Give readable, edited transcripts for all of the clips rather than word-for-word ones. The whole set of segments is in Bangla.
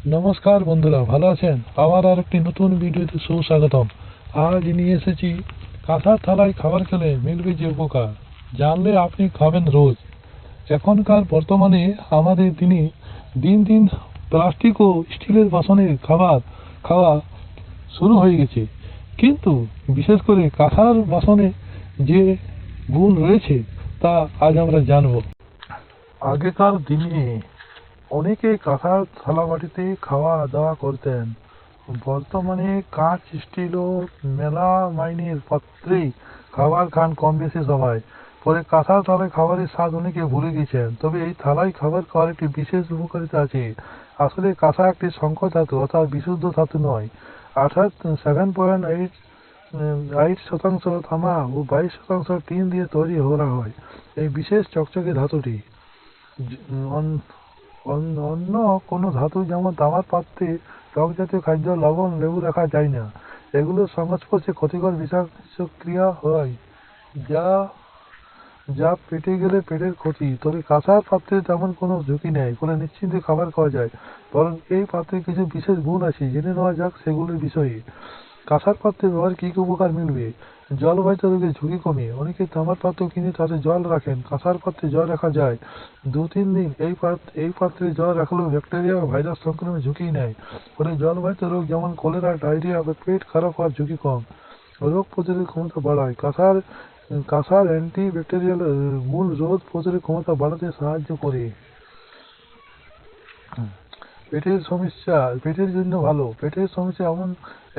নমস্কার বন্ধুরা, ভালো আছেন? আবার আর একটি নতুন ভিডিওতে সুস্বাগতম। আজ নিয়ে এসেছি কাঁসার থালায় খাবার খেলে মিলবে যে উপকার, জানলে আপনি খাবেন রোজ। এখনকার বর্তমানে আমাদের দিন দিন প্লাস্টিক ও স্টিলের বাসনে খাবার খাওয়া শুরু হয়ে গেছে, কিন্তু বিশেষ করে কাঁসার বাসনে যে গুণ রয়েছে তা আজ আমরা জানব। আগেকার দিনে অনেকে কাঁসার থালাবাটিতে খাওয়া দাওয়া করতেন। বর্তমানে কাঁচ, স্টিল ও মেলামাইনের পাত্রে খাবার খান কম বেশি সবাই। পরে কাঁসার থালায় খাবারের স্বাদ অনেকে ভুলে গেছেন, তবে এই থালায় খাবার খাওয়ার একটি বিশেষ উপকারিতা আছে। আসলে কাঁসা একটি সংকর ধাতু, অর্থাৎ বিশুদ্ধ ধাতু নয়। অর্থাৎ 7.8% তামা ও 22% টিন দিয়ে তৈরি করা হয়। এই বিশেষ চকচকে ধাতুটি অন্য কোনো ধাতু যেমন তামার পাত্রে টক জাতীয় খাদ্য, লবণ, লেবু রাখা যায় না। এগুলোর সংস্পর্শে ক্ষতিকর বিষক্রিয়া হয়, যা যা পেটে গেলে পেটের ক্ষতি। তবে কাঁসার পাত্রে তেমন কোনো ঝুঁকি নেই, ফলে নিশ্চিন্তে খাবার খাওয়া যায়। বরং এই পাত্রে কিছু বিশেষ গুণ আছে, জেনে নেওয়া যাক সেগুলির বিষয়ে। কাঁসার পাত্রে ব্যবহার কি কি উপকার মিলবে? জলবাহিত রোগের ঝুঁকি কমে। অনেকে তামার পাত্র কিনে তাতে জল রাখেন, কাঁসার পাত্রে জল রাখা যায় 2-3 দিন। এই পাত্রে জল রাখলেও ব্যাকটেরিয়া ও ভাইরাস সংক্রমণের ঝুঁকি নেই। ফলে জলবাহিত রোগ যেমন কলেরা, ডায়রিয়া বা পেট খারাপ হওয়ার ঝুঁকি কম। রোগ প্রতিরোধ ক্ষমতা বাড়ায়। কাঁসার অ্যান্টি ব্যাকটেরিয়াল গুণ রোগ প্রতিরোধ ক্ষমতা বাড়াতে সাহায্য করে। পেটের জন্য ভালো। পেটের সমস্যা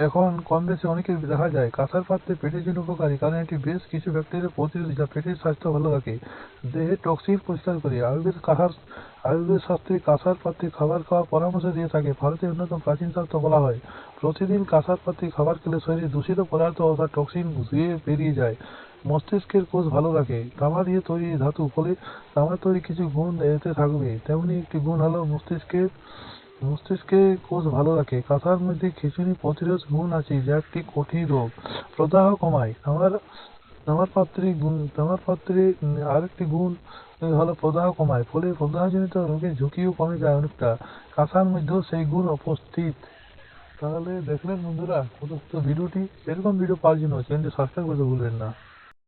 এখন কম বেশি অনেকের দেখা যায়। কাঁসার পাত্রে পেটের জন্য উপকারী, কারণ এটি বেশ কিছু ব্যাকটেরিয়া প্রতিরোধী, যা পেটের স্বাস্থ্য ভালো রাখে। দেহের টক্সিন পরিষ্কার করে। আয়ুর্বেদ শাস্ত্রে কাঁসার পাত্রে খাবার খাওয়ার পরামর্শ দিয়ে থাকে। ভারতের অন্যতম প্রাচীন শাস্ত্র বলা হয়, প্রতিদিন কাঁসার পাত্রে খাবার খেলে শরীরে দূষিত পদার্থ অর্থাৎ টক্সিন ধুয়ে বেরিয়ে যায়। মস্তিষ্কের কোষ ভালো রাখে। তামা দিয়ে তৈরি ধাতু, ফলে তামার তৈরি কিছু গুণ এতে থাকবে। তেমনি একটি গুণ হলো মস্তিষ্কের কোষ ভালো রাখে। কাঁসার মধ্যে খিঁচুনি প্রতিরোধ গুণ আছে, যা একটি কঠিন রোগ। প্রদাহ কমায়। তামার পাত্রে আরেকটি গুণ হলো প্রদাহ কমায়, ফলে প্রদাহজনিত রোগের ঝুঁকিও কমে যায় অনেকটা। কাঁসার মধ্যেও সেই গুণ উপস্থিত। তাহলে দেখলেন বন্ধুরা, ভিডিওটি এরকম ভিডিও পাওয়ার জন্য চ্যানেলটি সাবস্ক্রাইব করতে ভুলবেন না।